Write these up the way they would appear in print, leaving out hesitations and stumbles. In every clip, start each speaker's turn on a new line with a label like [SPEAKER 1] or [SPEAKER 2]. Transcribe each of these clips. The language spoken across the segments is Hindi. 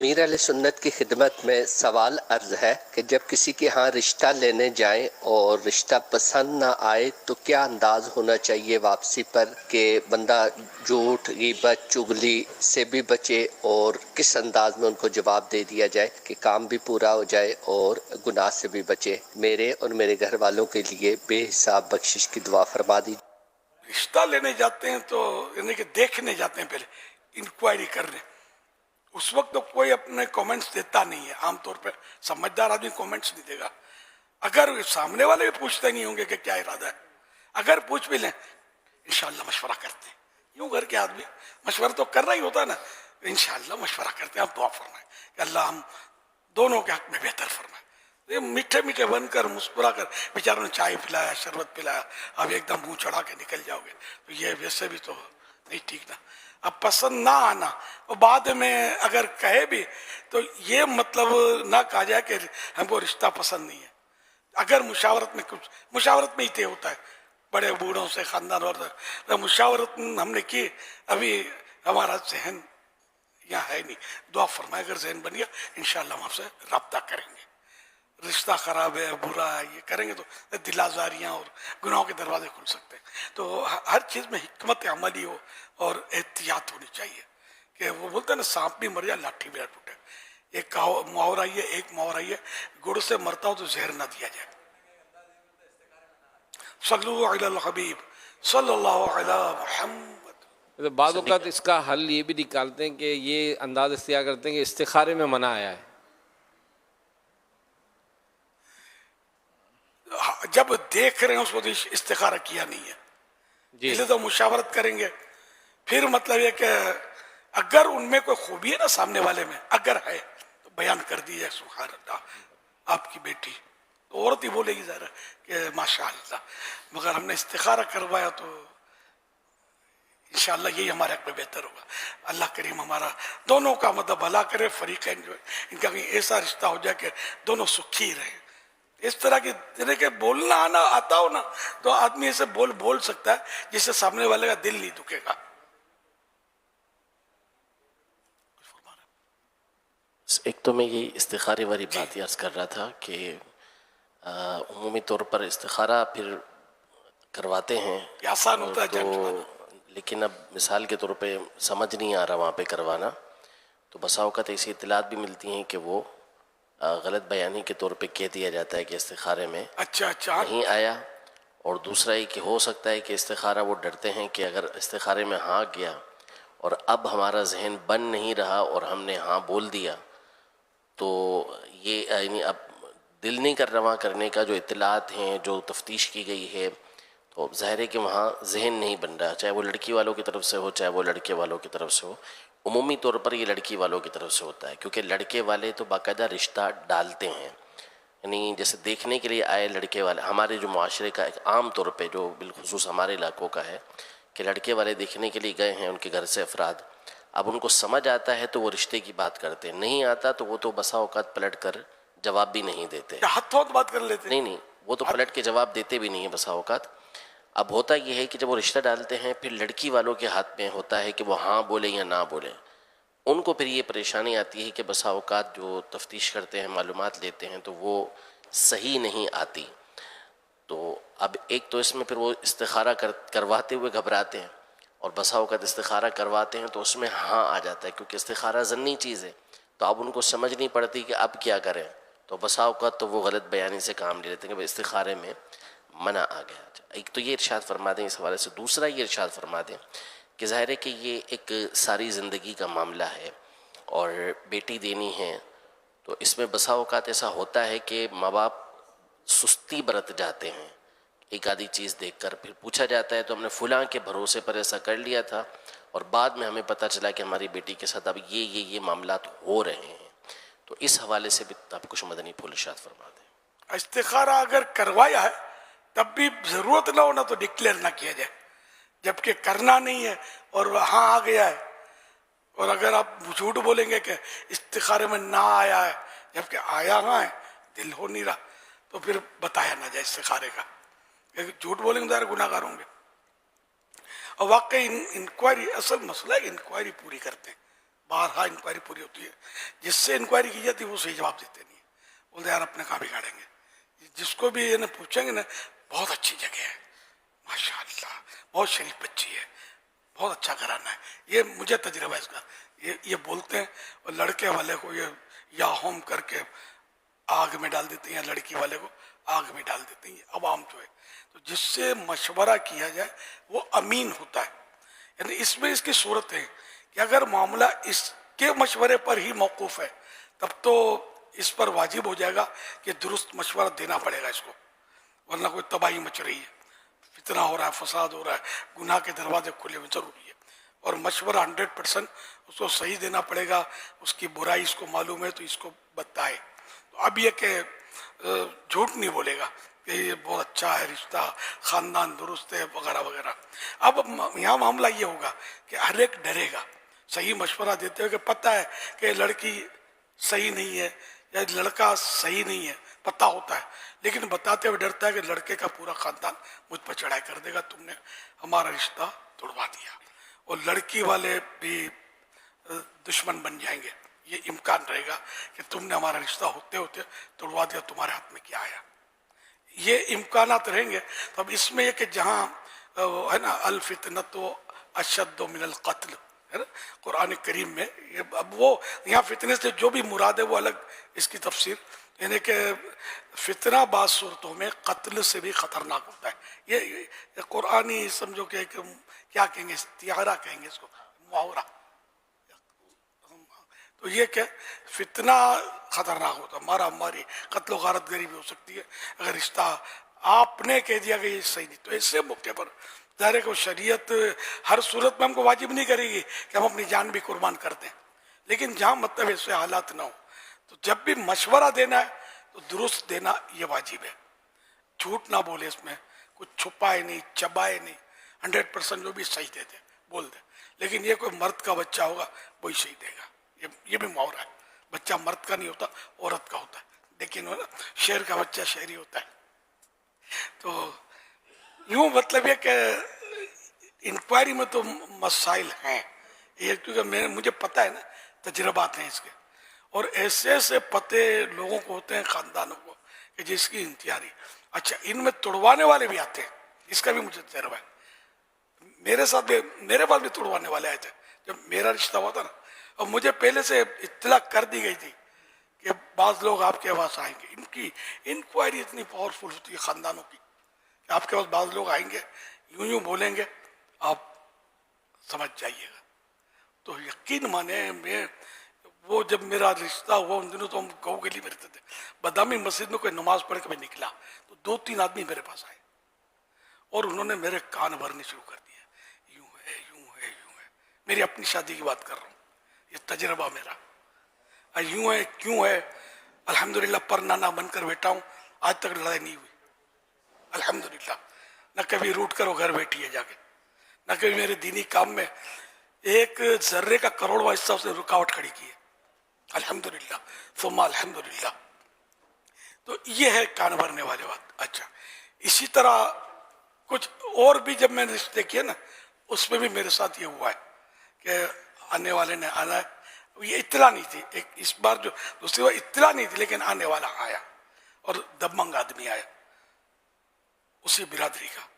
[SPEAKER 1] मीर अहले सुन्नत की खिदमत में सवाल अर्ज है कि जब किसी के यहाँ रिश्ता लेने जाएं और रिश्ता पसंद ना आए तो क्या अंदाज होना चाहिए वापसी पर कि बंदा झूठ गीबत चुगली से भी बचे और किस अंदाज में उनको जवाब दे दिया जाए कि काम भी पूरा हो जाए और गुनाह से भी बचे। मेरे और मेरे घर वालों के लिए बेहिसाब बख्शिश की दुआ फरमा दी।
[SPEAKER 2] रिश्ता लेने जाते हैं तो यानी कि देखने जाते हैं, पहले इंक्वायरी करने। उस वक्त तो कोई अपने कमेंट्स देता नहीं है, आमतौर पर समझदार आदमी कमेंट्स नहीं देगा। अगर सामने वाले भी पूछते नहीं होंगे कि क्या इरादा है, अगर पूछ भी लें इंशाल्लाह मशवरा करते हैं। यूं घर के आदमी मशवरा तो कर रहा ही होता है ना, इंशाल्लाह मशवरा करते हैं, आप दुआ फरमाएं कि अल्लाह हम दोनों के हक में बेहतर फरमाए। ये मीठे मीठे बनकर मुस्कुरा कर बेचारों ने चाय पिलाया, शरबत पिलाया, अब एकदम मुंह चढ़ा के निकल जाओगे तो ये वैसे भी तो नहीं ठीक ना। अब पसंद ना आना और बाद में अगर कहे भी तो ये मतलब ना कहा जाए कि हमको रिश्ता पसंद नहीं है। अगर मुशावरत में कुछ, मुशावरत में ही तय होता है बड़े बूढ़ों से, खानदान और तो मुशावरत हमने की, अभी हमारा जहन यहाँ है नहीं, दुआ फरमाए अगर जहन बन गया इंशाल्लाह हम आपसे रब्ता करेंगे। रिश्ता खराब है, बुरा है, ये करेंगे तो दिलाजारियाँ और गुनाहों के दरवाजे खुल सकते हैं। तो हर चीज़ में हिकमत अमली हो और एहतियात होनी चाहिए कि वो बोलते हैं ना, सांप भी मर जाए लाठी भी ना टूटे। एक मुहावरा ये, एक मुहावरा ये, गुड़ से मरता हो तो जहर ना दिया जाए। सल्लु अलल हबीब सल्लल्लाहु अलैहि मुहम्मद।
[SPEAKER 3] तो बाद वक़्त इसका हल ये भी निकालते हैं कि ये अंदाज इख्तियार करते हैं कि इस्तिखारे में मना आया है।
[SPEAKER 2] जब देख रहे हैं उसको तो इस्तिखारा किया नहीं है, इसलिए तो मुशावरत करेंगे। फिर मतलब ये कि अगर उनमें कोई खूबी है ना सामने वाले में, अगर है तो बयान कर दी जाए, सुभान अल्लाह आपकी बेटी, तो औरत ही बोलेगी ज़रा कि माशाअल्लाह, मगर हमने इस्तिखारा करवाया तो इंशाअल्लाह यही हमारे हक में बेहतर होगा। अल्लाह करीम हमारा दोनों का मतलब भला करे, फरीकैन जो है इनका कहीं ऐसा रिश्ता हो जाए कि दोनों सुखी रहे। इस तरह के बोलना आना आता हो ना तो आदमी ऐसे बोल सकता है जिससे सामने वाले का दिल नहीं दुखेगा।
[SPEAKER 4] एक तो मैं ये इस्तिखारे वाली बात अर्ज कर रहा था कि उमूमी तौर पर इस्तिखारा फिर करवाते हैं,
[SPEAKER 2] आसान होता है
[SPEAKER 4] तो लेकिन अब मिसाल के तौर पे समझ नहीं आ रहा वहाँ पे करवाना, तो बसा औक़ात ऐसी इत्तलात भी मिलती हैं कि वो गलत बयानी के तौर पे कह दिया जाता है कि इस्तिखारे में
[SPEAKER 2] अच्छा
[SPEAKER 4] नहीं आया। और दूसरा ये कि हो सकता है कि इस्तिखारा वो डरते हैं कि अगर इस्तिखारे में हाँ गया और अब हमारा जहन बन नहीं रहा और हमने हाँ बोल दिया तो ये यानी अब दिल नहीं कर रवा करने का, जो इत्तलात हैं, जो तफ्तीश की गई है, तो ज़ाहिर है कि वहाँ जहन नहीं बन रहा, चाहे वो लड़की वालों की तरफ से हो चाहे वो लड़के वालों की तरफ से हो। उमूमी तौर पर ये लड़की वालों की तरफ से होता है, क्योंकि लड़के वाले तो बाकायदा रिश्ता डालते हैं, यानी जैसे देखने के लिए आए लड़के वाले। हमारे जो माशरे का एक आम तौर पे जो बिलखुसूस हमारे इलाकों का है कि लड़के वाले देखने के लिए गए हैं उनके घर से अफराद, अब उनको समझ आता है तो वो रिश्ते की बात करते हैं, नहीं आता तो वो तो बसा औकात पलट कर जवाब भी नहीं देते,
[SPEAKER 2] हाथों बात कर लेते।
[SPEAKER 4] नहीं वो तो पलट के जवाब देते भी नहीं है बसा औकात। अब होता यह है कि जब वो रिश्ता डालते हैं फिर लड़की वालों के हाथ में होता है कि वो हाँ बोले या ना बोले। उनको फिर ये परेशानी आती है कि बसा औकात जो तफ्तीश करते हैं, मालूमात लेते हैं, तो वो सही नहीं आती। तो अब एक तो इसमें फिर वो इस्तिखारा करवाते हुए घबराते हैं, और बसा औकात इस्तिखारा करवाते हैं तो उसमें हाँ आ जाता है, क्योंकि इस्तिखारा ज़न्नी चीज़ है, तो अब उनको समझ नहीं पड़ती कि अब क्या करें, तो बसा औकात तो वो गलत बयानी से काम ले लेते हैं कि इस्तिखारे में मना आ गया। एक तो ये इरशाद फरमा दें इस हवाले से। दूसरा ये इरशाद फरमा दें कि ज़ाहिर है कि ये एक सारी ज़िंदगी का मामला है और बेटी देनी है, तो इसमें बसा औकात ऐसा होता है कि माँ बाप सुस्ती बरत जाते हैं। एक आधी चीज़ देखकर फिर पूछा जाता है तो हमने फुलां के भरोसे पर ऐसा कर लिया था और बाद में हमें पता चला कि हमारी बेटी के साथ अब ये मामलात हो रहे हैं। तो इस हवाले से भी आप कुछ मदनी फूल इरशाद फरमा दें।
[SPEAKER 2] इस्तिखारा अगर करवाया है तब भी ज़रूरत ना होना तो डिक्लेयर ना किया जाए, जबकि करना नहीं है और वहाँ आ गया है। और अगर आप झूठ बोलेंगे कि इस्तिखारे में ना आया है जबकि आया हाँ है, दिल हो नहीं रहा, तो फिर बताया ना जाए इस्तिखारे का, क्योंकि झूठ बोलेंगे तो गुनाहगार होंगे। और वाकई इंक्वायरी, असल मसला है इंक्वायरी पूरी करते हैं, बारहा इंक्वायरी पूरी होती है, जिससे इंक्वायरी की जाती है वो सही जवाब देते नहीं है, बोलते यार अपने कहाँ बिगाड़ेंगे। जिसको भी इन्हें पूछेंगे ना, बहुत अच्छी जगह है, माशाअल्लाह, बहुत शरीफ बच्ची है, बहुत अच्छा घराना है, ये मुझे तजुर्बा है इसका, ये बोलते हैं। और लड़के वाले को ये या होम करके आग में डाल देते हैं, या लड़की वाले को आग में डाल देते हैं, अवाम जो है। तो जिससे मशवरा किया जाए वो अमीन होता है। यानी इसमें इसकी सूरत है कि अगर मामला इसके मशवरे पर ही मौकूफ है, तब तो इस पर वाजिब हो जाएगा कि दुरुस्त मशवरा देना पड़ेगा इसको, वरना कोई तबाही मच रही है, फितना हो रहा है, फसाद हो रहा है, गुनाह के दरवाजे खुले हुए जरूरी है। और मशवरा 100% उसको सही देना पड़ेगा, उसकी बुराई इसको मालूम है तो इसको बताए। तो अब ये कि झूठ नहीं बोलेगा कि ये बहुत अच्छा है रिश्ता, खानदान दुरुस्त है वगैरह वगैरह। अब यहाँ मामला ये होगा कि हर एक डरेगा सही मशवरा देते हुए कि पता है कि लड़की सही नहीं है या लड़का सही नहीं है, पता होता है, लेकिन बताते हुए डरता है कि लड़के का पूरा खानदान मुझ पर चढ़ाई कर देगा, तुमने हमारा रिश्ता तोड़वा दिया। और लड़की वाले भी दुश्मन बन जाएंगे, ये इम्कान रहेगा कि तुमने हमारा रिश्ता होते होते तोड़वा दिया, तुम्हारे हाथ में क्या आया, ये इम्कानात रहेंगे। तो अब इसमें यह कि जहाँ है ना अल फितनतो अशद्दो मिनल कत्ल है ना कुरान करीम में, ये अब वो यहाँ फितने से जो भी मुराद है वो अलग इसकी तफसीर, यानी कि फितना बाज सूरतों में कत्ल से भी खतरनाक होता है। ये कुरानी समझो कि क्या कहेंगे, इस्तिआरा कहेंगे इसको, मुहावरा। तो ये क्या फितना खतरनाक होता है, मारा मारी कत्लो गारत गरी भी हो सकती है अगर रिश्ता आपने कह दिया कि ये सही नहीं। तो ऐसे मौके पर ज़ाहिर है कि शरीयत हर सूरत में हमको वाजिब नहीं करेगी कि हम अपनी जान भी कुर्बान कर दें, लेकिन जहाँ मतलब ऐसे हालात ना हो तो जब भी मशवरा देना है तो दुरुस्त देना ये वाजिब है। झूठ ना बोले, इसमें कुछ छुपाए नहीं, चबाए नहीं, 100% जो भी सही देते बोल दे। लेकिन ये कोई मर्द का बच्चा होगा वही सही देगा, ये भी मुहावरा है, बच्चा मर्द का नहीं होता औरत का होता है, लेकिन वो ना शेर का बच्चा शेर ही होता है। तो यूं मतलब ये कि इंक्वायरी में तो मसाइल हैं, ये क्योंकि मुझे पता है ना, तजर्बात हैं इसके, और ऐसे ऐसे पते लोगों को होते हैं खानदानों को कि जिसकी इंतजारी। अच्छा, इनमें तोड़वाने वाले भी आते हैं, इसका भी मुझे तजर्बा है। मेरे पास भी तोड़वाने वाले आए थे जब मेरा रिश्ता हुआ था ना, और मुझे पहले से इत्तला कर दी गई थी कि बाज लोग आपके पास आएंगे। इनकी इंक्वायरी इतनी पावरफुल होती है खानदानों की कि आपके पास बाज लोग आएंगे, यूं यूं बोलेंगे, आप समझ जाइएगा। तो यकीन माने, मैं वो जब मेरा रिश्ता हुआ उन दिनों तो हम गौ गली में रहते थे, बदामी मस्जिद में कोई नमाज पढ़ के मैं निकला तो 2-3 आदमी मेरे पास आए और उन्होंने मेरे कान भरने शुरू कर दिया, यूं है यूं है यूं है। मेरी अपनी शादी की बात कर रहा हूँ, ये तजर्बा मेरा, यूं है क्यों है। अल्हम्दुलिल्लाह पर नाना बनकर बैठा हूँ, आज तक लड़ाई नहीं हुई अल्हम्दुलिल्लाह। न कभी रूट कर वो घर बैठी है जाके, न कभी मेरे दीनी काम में एक जर्रे का करोड़वा हिस्सा उसने रुकावट खड़ी की है, अल्हम्दुलिल्लाह सुम्मा अल्हम्दुलिल्लाह। तो ये है कान भरने वाली बात। अच्छा, इसी तरह कुछ और भी जब मैंने रिश्ते किए ना, उसमें भी मेरे साथ ये हुआ है कि आने वाले ने आना है, ये इत्तला नहीं थी, एक इस बार जो दूसरी बार इत्तला नहीं थी, लेकिन आने वाला आया और दबंग आदमी आया उसी बिरादरी का,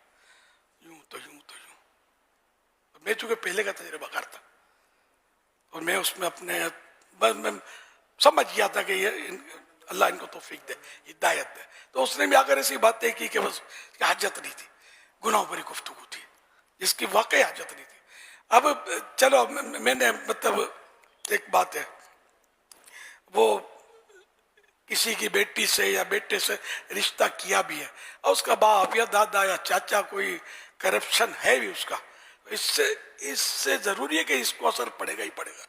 [SPEAKER 2] यूं तो यूं तो यूं। तो मैं चूंकि पहले का तजर्बा करता और मैं उसमें अपने बस मैं समझ गया था कि ये अल्लाह इनको तौफीक दे, हिदायत दे। तो उसने भी आकर ऐसी बातें की कि बस हाजत नहीं थी, गुनाहों भरी गुफ्तगू थी जिसकी वाकई हाजत नहीं थी। अब चलो मैंने मतलब एक बात है, वो किसी की बेटी से या बेटे से रिश्ता किया भी है और उसका बाप या दादा या चाचा कोई करप्शन है भी उसका, इससे जरूरी है कि इसको असर पड़ेगा ही पड़ेगा।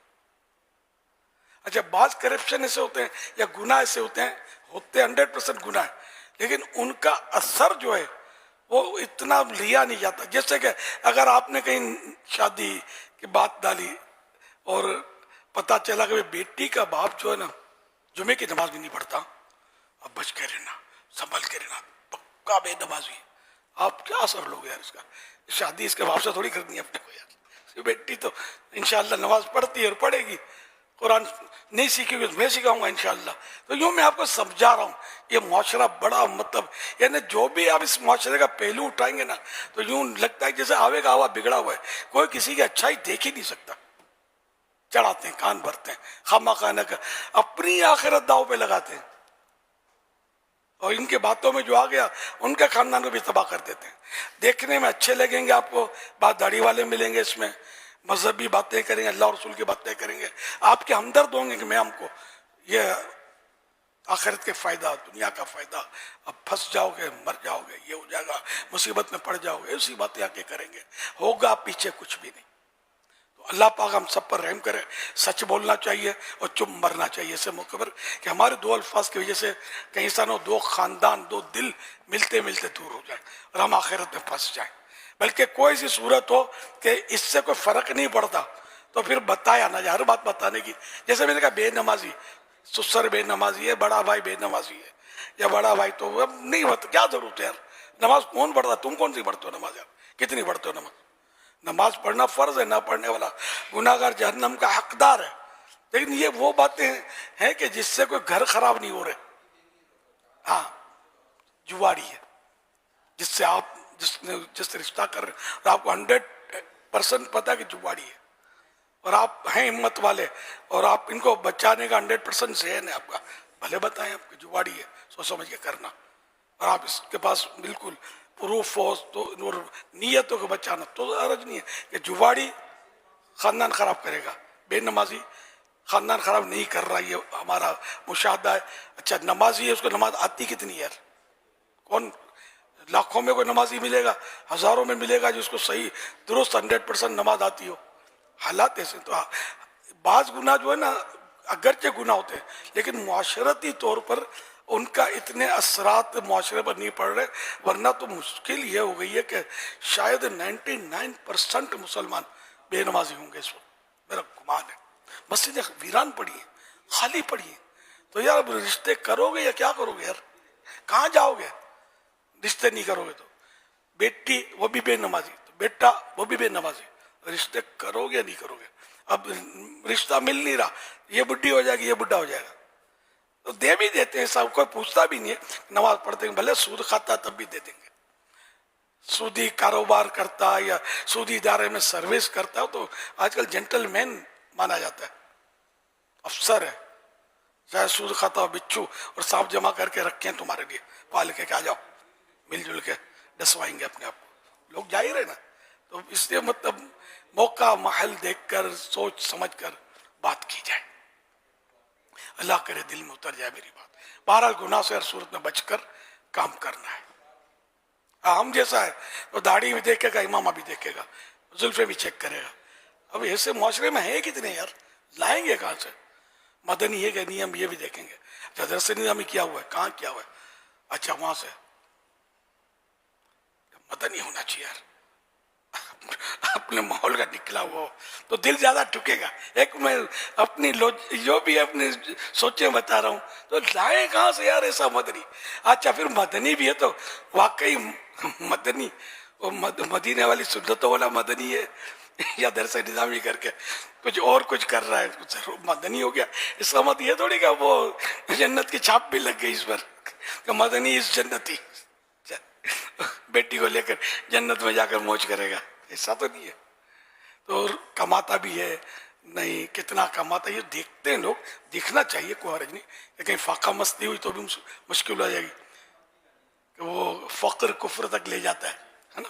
[SPEAKER 2] अच्छा, बात करप्शन ऐसे होते हैं या गुनाह ऐसे होते हैं 100% गुनाह है, लेकिन उनका असर जो है वो इतना लिया नहीं जाता। जैसे कि अगर आपने कहीं शादी की बात डाली और पता चला कि बेटी का बाप जो है ना जुमे की नमाज भी नहीं पढ़ता, अब बच के रहना, संभल के रहना, पक्का बेनमाजी, आप क्या असर लोगे यार इसका। शादी इसके बाप से थोड़ी करनी है अपने को यार, बेटी तो इंशाल्लाह नमाज पढ़ती है और पढ़ेगी, कुरान नहीं सीखेगी मैं सिखाऊंगा इंशाल्लाह। तो यूं मैं आपको समझा रहा हूँ, ये मुआशरा बड़ा मतलब, यानी जो भी आप इस मुआशरे का पहलू उठाएंगे ना तो यूं लगता है जैसे आवे का हवा बिगड़ा हुआ है, कोई किसी की अच्छाई देख ही नहीं सकता। चढ़ाते हैं, कान भरते हैं, खामा खाना का अपनी आखिरत दाव पे लगाते हैं, और इनके बातों में जो आ गया उनके खानदान को भी तबाह कर देते हैं। देखने में अच्छे लगेंगे आपको, बात दाढ़ी वाले मिलेंगे, इसमें मजहबी बातें करेंगे, अल्लाह रसूल की बातें करेंगे, आपके हमदर्द होंगे कि मैं हमको ये आखिरत के फायदा, दुनिया का फायदा, अब फंस जाओगे, मर जाओगे, ये हो जाएगा, मुसीबत में पड़ जाओगे, ऐसी बातें आके करेंगे, होगा पीछे कुछ भी नहीं। तो अल्लाह पाक हम सब पर रहम करे, सच बोलना चाहिए और चुप मरना चाहिए ऐसे मौके पर कि हमारे दो अल्फाज की वजह से कहीं सानों दो खानदान, दो दिल मिलते मिलते दूर हो जाए और हम आखिरत में फंस जाए। बल्कि कोई सी सूरत हो कि इससे कोई फर्क नहीं पड़ता तो फिर बताया ना, हर बात बताने की। जैसे मैंने कहा बेनमाजी, सुसर बेनमाजी है, बड़ा भाई बेनमाजी है, या बड़ा भाई तो अब नहीं होता, क्या जरूरत है यार, नमाज कौन पढ़ता, तुम कौन सी पढ़ते हो नमाज यार, कितनी पढ़ते हो नमाज? नमाज पढ़ना फर्ज है, ना पढ़ने वाला गुनाहगार जहन्नम का हकदार है। लेकिन ये वो बातें हैं कि जिससे कोई घर खराब नहीं हो रहे। हाँ, जुआरी है जिससे आप जिससे रिश्ता कर रहे और आपको 100% पता है कि जुआरी है, और आप हैं हिम्मत वाले और आप इनको बचाने का 100% ज़हन है आपका, भले बताएं आपकी जुआरी है, सोच समझ के करना, और आप इसके पास बिल्कुल प्रूफ हो तो और नीयतों को बचाना तो अर्ज नहीं है कि जुवाड़ी खानदान खराब करेगा, बेनमाजी खानदान खराब नहीं कर रहा, ये हमारा मुशाहदा है। अच्छा, नमाजी है, उसको नमाज आती कितनी यार, कौन, लाखों में कोई नमाजी मिलेगा, हजारों में मिलेगा जिसको सही दुरुस्त 100% नमाज आती हो। हालात ऐसे तो बाज गुनाह जो है ना, अगरचे गुनाह होते हैं लेकिन मुआशरती तौर पर उनका इतने असरात मुआशरे पर नहीं पड़ रहे, वरना तो मुश्किल ये हो गई है कि शायद 99% मुसलमान बेनमाजी होंगे इस वक्त, मेरा गुमान है। मस्जिदें वीरान पड़ी है, खाली पड़ी है, तो यार रिश्ते करोगे या क्या करोगे यार, कहाँ जाओगे? रिश्ते नहीं करोगे तो बेटी वो भी बेनमाजी, तो बेटा वो भी बेनमाजी, रिश्ते करोगे या नहीं करोगे? अब रिश्ता मिल नहीं रहा, ये बुढ़ी हो जाएगी, ये बुढ़ा हो जाएगा, तो दे भी देते हैं, सब कोई पूछता भी नहीं है, नमाज पढ़ते हैं, भले सूद खाता तब भी दे देंगे। सूदी कारोबार करता या सूदी इदारे में सर्विस करता हो तो आजकल जेंटलमैन माना जाता है, अफसर है, चाहे सूद खाता हो बिच्छू और सांप जमा करके रखे हैं तुम्हारे लिए, पाल के आ जाओ, मिलजुल के डसवाएंगे अपने आप को, लोग जाहिर है ना। तो इसलिए मतलब मौका महल देखकर सोच समझकर बात की जाए, अल्लाह करे दिल में उतर जाए मेरी बात। 12 गुनाह से हर सूरत में बचकर काम करना है। हम जैसा है तो दाढ़ी भी देखेगा, इमामा भी देखेगा, जुल्फे भी चेक करेगा। अब ऐसे मुआशरे में है कितने यार, लाएंगे कहाँ से? मदनी है कि नियम, ये भी देखेंगे। दरस निजामी क्या हुआ है, कहाँ क्या हुआ है, अच्छा वहां से मदनी होना चाहिए यार, अपने माहौल का निकला हुआ तो दिल ज्यादा टुकेगा। एक मैं अपनी जो भी अपनी सोचे बता रहा हूँ, तो लाए कहाँ से यार ऐसा मदनी? अच्छा, फिर मदनी भी है तो वाकई मदनी वो मदीने वाली सुन्नतों वाला मदनी है या दरस निजामी करके कुछ और कुछ कर रहा है, कुछ मदनी हो गया? इसका मत ये थोड़ी का वो जन्नत की छाप भी लग गई इस पर कि मदनी इस जन्नती, बेटी को लेकर जन्नत में जाकर मौज करेगा, ऐसा तो नहीं है। तो कमाता भी है नहीं, कितना कमाता है ये देखते हैं लोग, दिखना चाहिए, कोई हर्ज नहीं, लेकिन फाका मस्ती हुई तो भी मुश्किल हो जाएगी कि वो फक्र कुफ्र तक ले जाता है ना।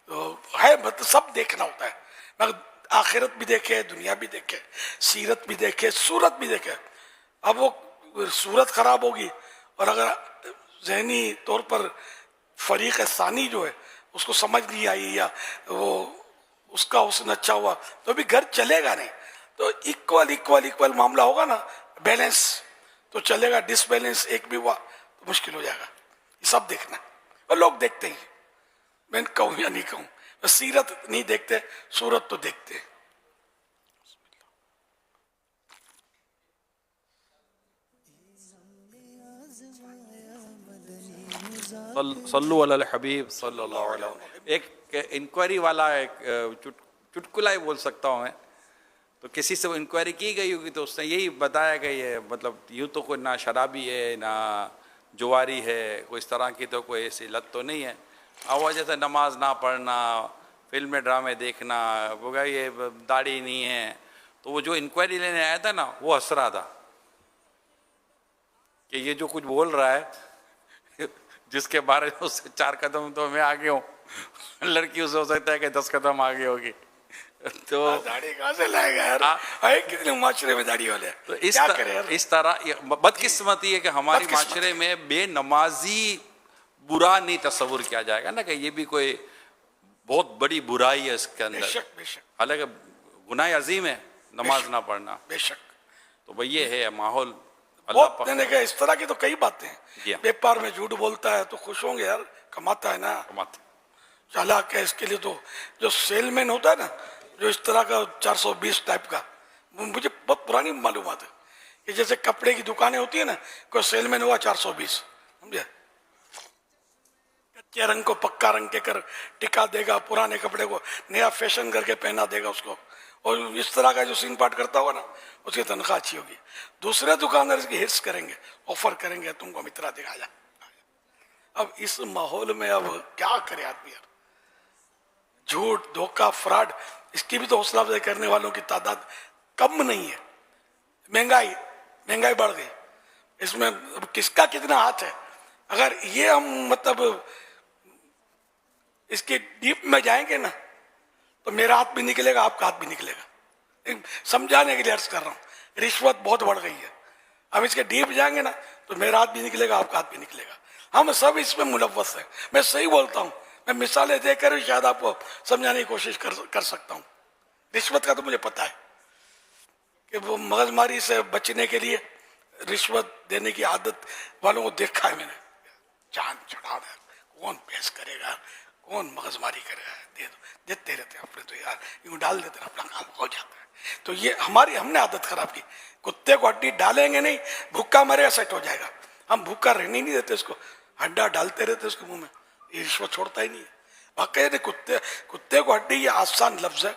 [SPEAKER 2] तो है मतलब सब देखना होता है, मगर आखिरत भी देखे, दुनिया भी देखे, सीरत भी देखे, सूरत भी देखे। अब वो सूरत खराब होगी और अगर जहनी तौर पर फरीक सानी जो है उसको समझ नहीं आई या वो उसका हुस्न अच्छा हुआ तो भी घर चलेगा नहीं। तो इक्वल इक्वल इक्वल मामला होगा ना, बैलेंस तो चलेगा, डिसबैलेंस एक भी हुआ तो मुश्किल हो जाएगा। ये सब देखना और लोग देखते ही, मैं कहूँ या नहीं कहूँ, सीरत नहीं देखते, सूरत तो देखते हैं।
[SPEAKER 5] सल्लु अलल हबीब सल्लल्लाहु अलैहि वसल्लम। एक इंक्वायरी वाला एक चुटकुला ही बोल सकता हूँ मैं। तो किसी से इंक्वायरी की गई होगी तो उसने यही बताया कि ये मतलब यूँ तो कोई ना शराबी है ना जुआरी है, कोई इस तरह की तो कोई ऐसी लत तो नहीं है। अब वो जैसे नमाज ना पढ़ना, फिल्में ड्रामे देखना, वो क्या ये दाढ़ी नहीं है, तो वो जो इंक्वायरी लेने आया था ना वो हंस रहा था कि ये जो कुछ बोल रहा है जिसके बारे में उससे 4 कदम तो मैं आगे हूँ, लड़की उसे हो सकता है कि 10 कदम आगे होगी। तो
[SPEAKER 2] दाढ़ी कहाँ से लाएगा यार? है कितने माशरे में दाढ़ी वाले?
[SPEAKER 5] तो
[SPEAKER 2] क्या करे यार?
[SPEAKER 5] इस तरह बदकिस्मती है कि हमारी माशरे में बेनमाजी बुरा नहीं तस्वुर किया जाएगा ना कि ये भी कोई बहुत बड़ी बुराई है इसके अंदर।
[SPEAKER 2] बेशक बेशक
[SPEAKER 5] हालांकि गुनाह अजीम है नमाज ना पढ़ना।
[SPEAKER 2] बेशक।
[SPEAKER 5] तो भाई ये है माहौल।
[SPEAKER 2] बहुत देने का इस तरह की तो कई बातें हैं।
[SPEAKER 5] जी हाँ।
[SPEAKER 2] व्यापार में झूठ बोलता है तो खुश होंगे यार, कमाता है ना, चालाक है। इसके लिए तो जो सेलमैन होता है ना, जो इस तरह का 420 टाइप का, मुझे बहुत पुरानी मालूमात है कि जैसे कपड़े की दुकानें होती है ना, कोई सेलमैन हुआ 420, समझे, कच्चे रंग को पक्का रंग के कर टिका देगा, पुराने कपड़े को नया फैशन करके पहना देगा उसको, और इस तरह का जो सीन पाट करता होगा ना उसकी तनख्वाह अच्छी होगी। दूसरे दुकानदार इसकी हिर्स करेंगे, ऑफर करेंगे, तुमको मित्रा दिखाया। अब इस माहौल में अब क्या करे आदमी यार? झूठ, धोखा, फ्रॉड, इसकी भी तो हौसला अफजाई करने वालों की तादाद कम नहीं है। महंगाई बढ़ गई, इसमें अब किसका कितना हाथ है? अगर ये हम मतलब इसके डीप में जाएंगे ना तो मेरा हाथ भी निकलेगा, आपका हाथ भी निकलेगा। समझाने के लिए अर्ज कर रहा हूँ, रिश्वत बहुत बढ़ गई है। हम इसके डीप जाएंगे ना तो मेरा हाथ भी निकलेगा, आपका हाथ भी निकलेगा। हम सब इसमें मुलव्वस है। मैं सही बोलता हूँ, मैं मिसालें देकर भी शायद आपको समझाने की कोशिश कर सकता हूँ। रिश्वत का तो मुझे पता है कि वो मगजमारी से बचने के लिए रिश्वत देने की आदत वालों को देखा है मैंने। जान चढ़ाना, कौन बहस करेगा, कौन मगजमारी करेगा, दे दो, देते रहते हैं अपने तो यार, यूं डाल देते हैं, अपना काम हो जाता है। तो ये हमने आदत खराब की। कुत्ते को हड्डी डालेंगे नहीं, भूखा मरेगा सेट हो जाएगा। हम भूखा रहने नहीं देते उसको, हड्डा डालते रहते उसके मुंह में, ये रिश्वत छोड़ता ही नहीं है। वाकई कुत्ते को हड्डी ये आसान लफ्ज है।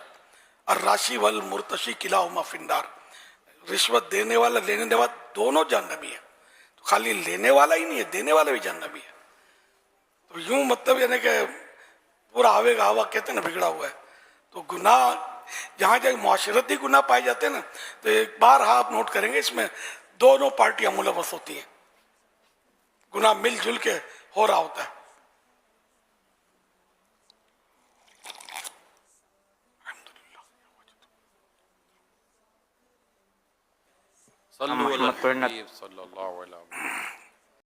[SPEAKER 2] और राशि वल मुर्तशी किलाहुमा फिन्नार, रिश्वत देने वाला लेने वाला दोनों जहन्नमी है। तो खाली लेने वाला ही नहीं है, देने वाला भी जहन्नमी है। तो यूं मतलब यानी कि पूरा आवेगा हवा कहते हैं ना बिगड़ा हुआ है। तो गुनाह जहां जहाँ मुआशरती गुनाह पाए जाते हैं ना, तो एक बार आप नोट करेंगे इसमें दोनों पार्टियां मुलव्वस होती हैं, गुनाह मिलजुल के हो रहा होता है।
[SPEAKER 5] सल्लल्लाहु अलैहि वसल्लम।